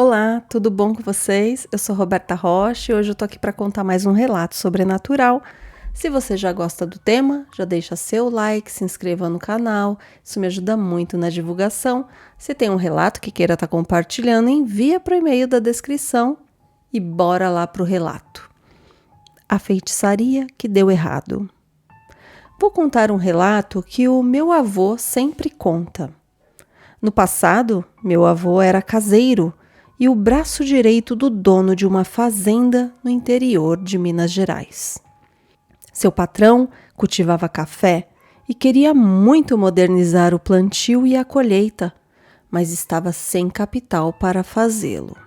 Olá, tudo bom com vocês? Eu sou Roberta Rocha e hoje eu tô aqui para contar mais um relato sobrenatural. Se você já gosta do tema, já deixa seu like, se inscreva no canal, isso me ajuda muito na divulgação. Se tem um relato que queira estar compartilhando, envia para o e-mail da descrição e bora lá pro relato. A feitiçaria que deu errado. Vou contar um relato que o meu avô sempre conta. No passado, meu avô era caseiro e o braço direito do dono de uma fazenda no interior de Minas Gerais. Seu patrão cultivava café e queria muito modernizar o plantio e a colheita, mas estava sem capital para fazê-lo.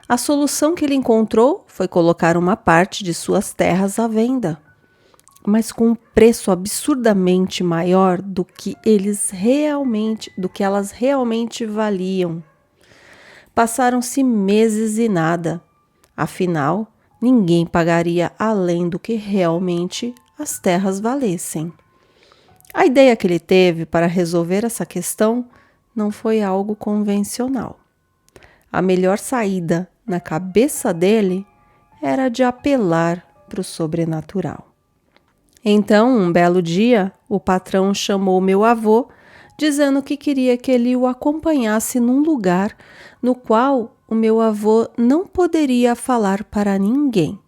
A solução que ele encontrou foi colocar uma parte de suas terras à venda, mas com um preço absurdamente maior do que elas realmente valiam. Passaram-se meses e nada. Afinal, ninguém pagaria além do que realmente as terras valessem. A ideia que ele teve para resolver essa questão não foi algo convencional. A melhor saída, na cabeça dele, era de apelar para o sobrenatural. Então, um belo dia, o patrão chamou meu avô, dizendo que queria que ele o acompanhasse num lugar no qual o meu avô não poderia falar para ninguém,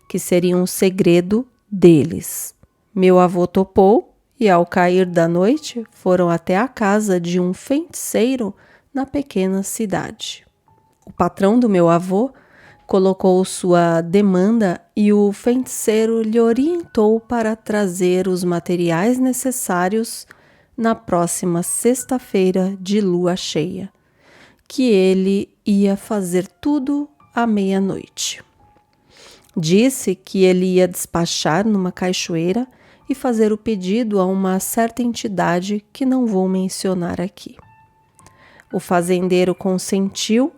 que seria um segredo deles. Meu avô topou e, ao cair da noite, foram até a casa de um feiticeiro na pequena cidade. O patrão do meu avô colocou sua demanda e o feiticeiro lhe orientou para trazer os materiais necessários na próxima sexta-feira de lua cheia, que ele ia fazer tudo à meia-noite. Disse que ele ia despachar numa cachoeira e fazer o pedido a uma certa entidade que não vou mencionar aqui. O fazendeiro consentiu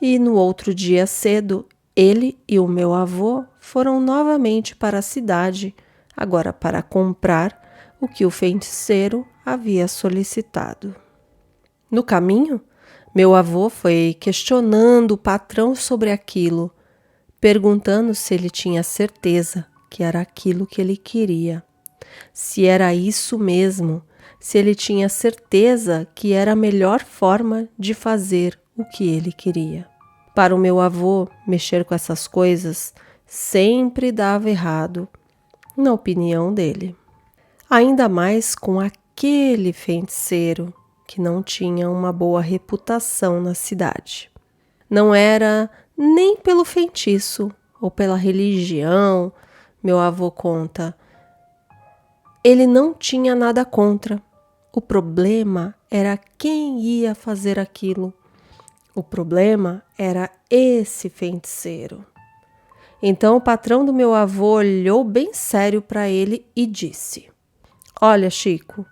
e no outro dia cedo, ele e o meu avô foram novamente para a cidade, agora para comprar o que o feiticeiro havia solicitado. No caminho, meu avô foi questionando o patrão sobre aquilo, perguntando se ele tinha certeza que era aquilo que ele queria, se era isso mesmo, se ele tinha certeza que era a melhor forma de fazer o que ele queria. Para o meu avô, mexer com essas coisas sempre dava errado, na opinião dele. Ainda mais com aquele feiticeiro que não tinha uma boa reputação na cidade. Não era nem pelo feitiço ou pela religião, meu avô conta. Ele não tinha nada contra. O problema era quem ia fazer aquilo. O problema era esse feiticeiro. Então o patrão do meu avô olhou bem sério para ele e disse: Olha, Chico,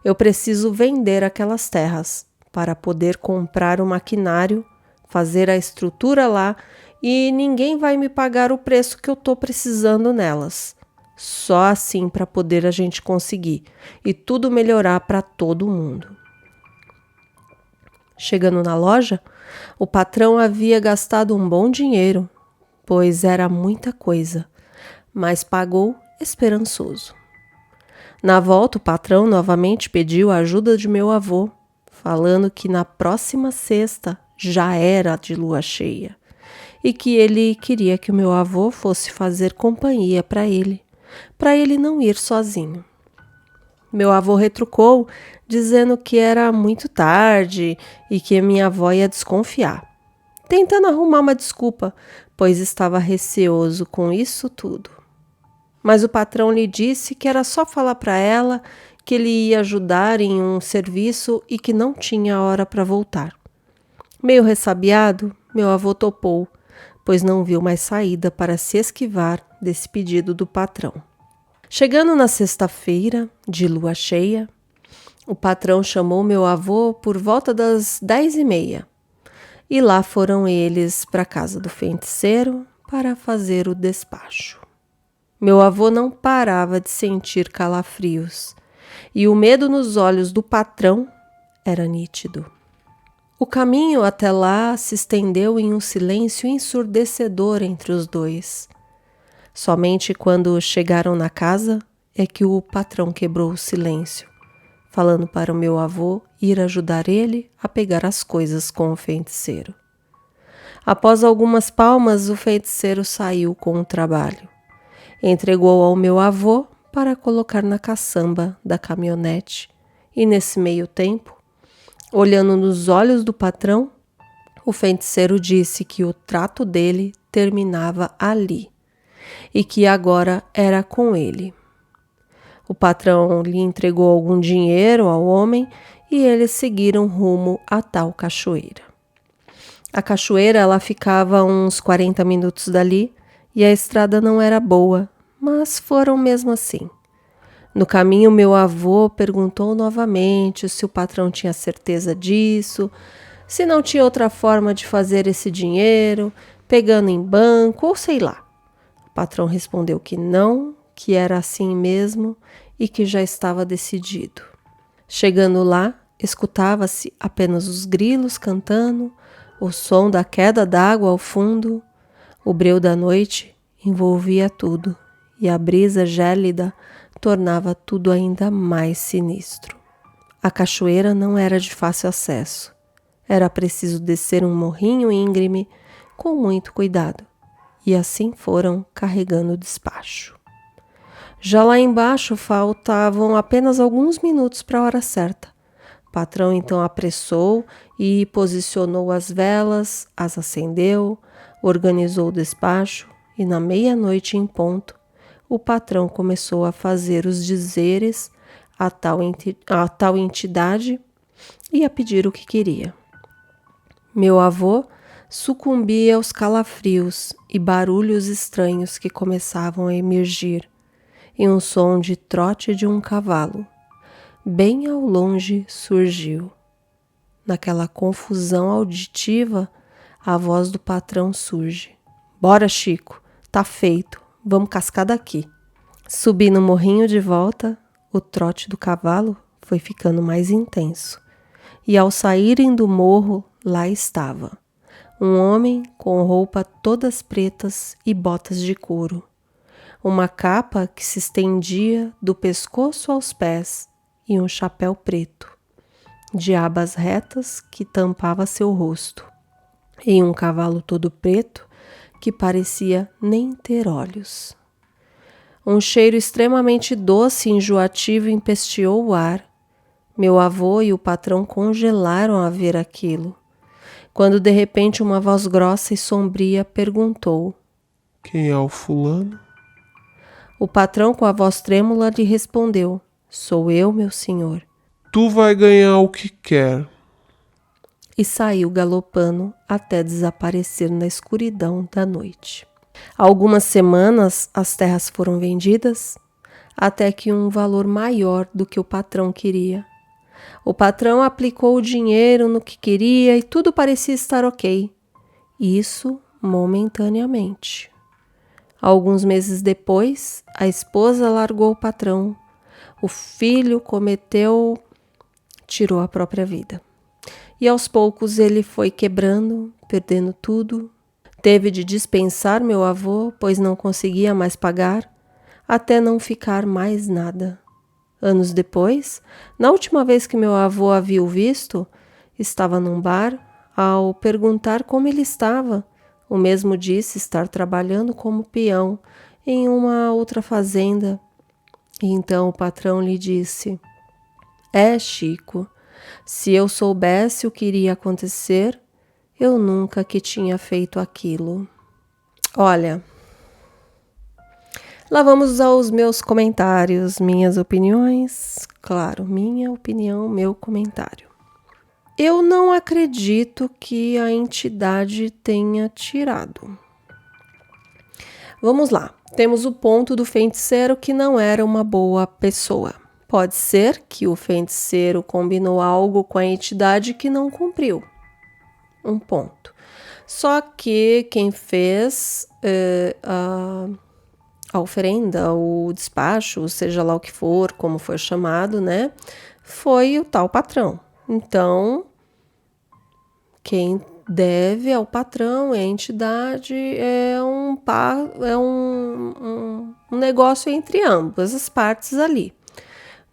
eu preciso vender aquelas terras para poder comprar o maquinário, fazer a estrutura lá e ninguém vai me pagar o preço que eu estou precisando nelas. Só assim para poder a gente conseguir e tudo melhorar para todo mundo. Chegando na loja, o patrão havia gastado um bom dinheiro, pois era muita coisa, mas pagou esperançoso. Na volta, o patrão novamente pediu a ajuda de meu avô, falando que na próxima sexta já era de lua cheia e que ele queria que o meu avô fosse fazer companhia para ele não ir sozinho. Meu avô retrucou, dizendo que era muito tarde e que minha avó ia desconfiar, tentando arrumar uma desculpa, pois estava receoso com isso tudo. Mas o patrão lhe disse que era só falar para ela que ele ia ajudar em um serviço e que não tinha hora para voltar. Meio ressabiado, meu avô topou, pois não viu mais saída para se esquivar desse pedido do patrão. Chegando na sexta-feira, de lua cheia, o patrão chamou meu avô por volta das 10h30. E lá foram eles para a casa do feiticeiro para fazer o despacho. Meu avô não parava de sentir calafrios, e o medo nos olhos do patrão era nítido. O caminho até lá se estendeu em um silêncio ensurdecedor entre os dois. Somente quando chegaram na casa é que o patrão quebrou o silêncio, falando para o meu avô ir ajudar ele a pegar as coisas com o feiticeiro. Após algumas palmas, o feiticeiro saiu com o trabalho. Entregou ao meu avô para colocar na caçamba da caminhonete e, nesse meio tempo, olhando nos olhos do patrão, o feiticeiro disse que o trato dele terminava ali e que agora era com ele. O patrão lhe entregou algum dinheiro ao homem e eles seguiram rumo à tal cachoeira. A cachoeira ela ficava a uns 40 minutos dali e a estrada não era boa, mas foram mesmo assim. No caminho, meu avô perguntou novamente se o patrão tinha certeza disso, se não tinha outra forma de fazer esse dinheiro, pegando em banco ou sei lá. O patrão respondeu que não, que era assim mesmo e que já estava decidido. Chegando lá, escutava-se apenas os grilos cantando, o som da queda d'água ao fundo. O breu da noite envolvia tudo e a brisa gélida tornava tudo ainda mais sinistro. A cachoeira não era de fácil acesso. Era preciso descer um morrinho íngreme com muito cuidado. E assim foram carregando o despacho. Já lá embaixo faltavam apenas alguns minutos para a hora certa. O patrão então apressou e posicionou as velas, as acendeu, organizou o despacho e na meia-noite em ponto, o patrão começou a fazer os dizeres a tal entidade e a pedir o que queria. Meu avô sucumbia aos calafrios e barulhos estranhos que começavam a emergir, e um som de trote de um cavalo. Bem ao longe surgiu. Naquela confusão auditiva, a voz do patrão surge. Bora, Chico, tá feito, vamos cascar daqui. Subi no morrinho de volta, o trote do cavalo foi ficando mais intenso. E ao saírem do morro, lá estava. Um homem com roupa todas pretas e botas de couro. Uma capa que se estendia do pescoço aos pés e um chapéu preto, de abas retas que tampava seu rosto, e um cavalo todo preto que parecia nem ter olhos. Um cheiro extremamente doce e enjoativo empesteou o ar. Meu avô e o patrão congelaram a ver aquilo, quando de repente uma voz grossa e sombria perguntou: Quem é o fulano? O patrão, com a voz trêmula, lhe respondeu: Sou eu, meu senhor. Tu vai ganhar o que quer. E saiu galopando até desaparecer na escuridão da noite. Há algumas semanas as terras foram vendidas, até que um valor maior do que o patrão queria. O patrão aplicou o dinheiro no que queria e tudo parecia estar ok. Isso momentaneamente. Alguns meses depois, a esposa largou o patrão. O filho tirou a própria vida. E aos poucos ele foi quebrando, perdendo tudo. Teve de dispensar meu avô, pois não conseguia mais pagar, até não ficar mais nada. Anos depois, na última vez que meu avô havia o visto, estava num bar. Ao perguntar como ele estava, o mesmo disse estar trabalhando como peão em uma outra fazenda. E então o patrão lhe disse: Chico, se eu soubesse o que iria acontecer, eu nunca que tinha feito aquilo. Olha, lá vamos aos meus comentários, minhas opiniões. Claro, minha opinião, meu comentário. Eu não acredito que a entidade tenha tirado. Vamos lá. Temos o ponto do feiticeiro que não era uma boa pessoa. Pode ser que o feiticeiro combinou algo com a entidade que não cumpriu. Um ponto. Só que quem fez a oferenda, o despacho, seja lá o que for, como for chamado, né? Foi o tal patrão. Então, Quem deve é o patrão, é a entidade, é um negócio entre ambas as partes ali,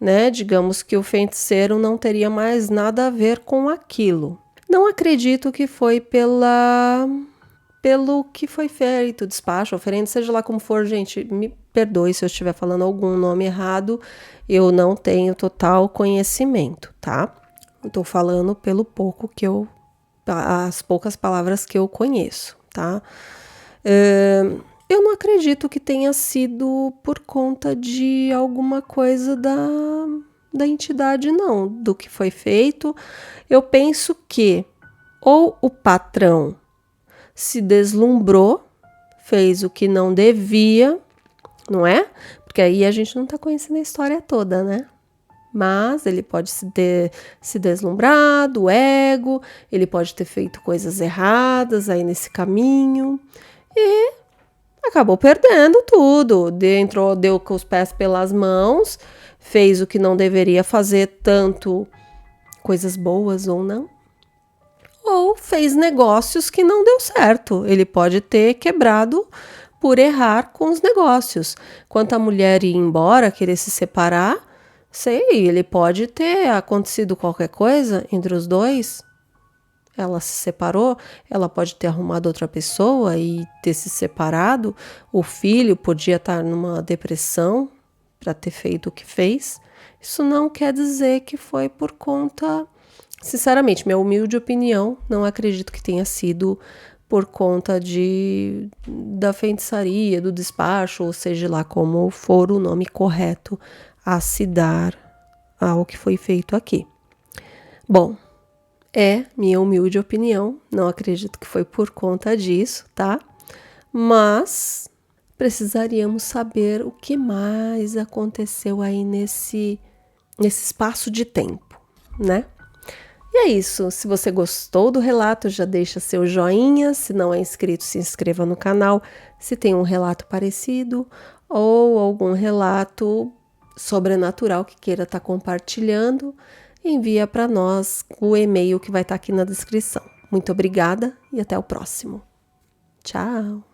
né? Digamos que o feiticeiro não teria mais nada a ver com aquilo. Não acredito que foi pelo que foi feito, despacho, oferenda, seja lá como for, gente, me perdoe se eu estiver falando algum nome errado, eu não tenho total conhecimento, tá? Eu tô falando pelo pouco as poucas palavras que eu conheço, tá? Eu não acredito que tenha sido por conta de alguma coisa da entidade, não, do que foi feito. Eu penso que ou o patrão se deslumbrou, fez o que não devia, não é? Porque aí a gente não tá conhecendo a história toda, né? Mas ele pode se deslumbrado, o ego, ele pode ter feito coisas erradas aí nesse caminho e acabou perdendo tudo. Deu com os pés pelas mãos, fez o que não deveria fazer, tanto coisas boas ou não, ou fez negócios que não deu certo. Ele pode ter quebrado por errar com os negócios. Quanto a mulher ir embora, querer se separar, ele pode ter acontecido qualquer coisa entre os dois. Ela se separou, ela pode ter arrumado outra pessoa e ter se separado. O filho podia estar numa depressão para ter feito o que fez. Isso não quer dizer que foi por conta... Sinceramente, minha humilde opinião, não acredito que tenha sido por conta da feitiçaria, do despacho, ou seja lá como for o nome correto a se dar ao que foi feito aqui. Bom, é minha humilde opinião, não acredito que foi por conta disso, tá? Mas precisaríamos saber o que mais aconteceu aí nesse espaço de tempo, né? E é isso, se você gostou do relato, já deixa seu joinha, se não é inscrito, se inscreva no canal, se tem um relato parecido ou algum relato sobrenatural que queira estar compartilhando, envia para nós o e-mail que vai estar aqui na descrição. Muito obrigada e até o próximo. Tchau!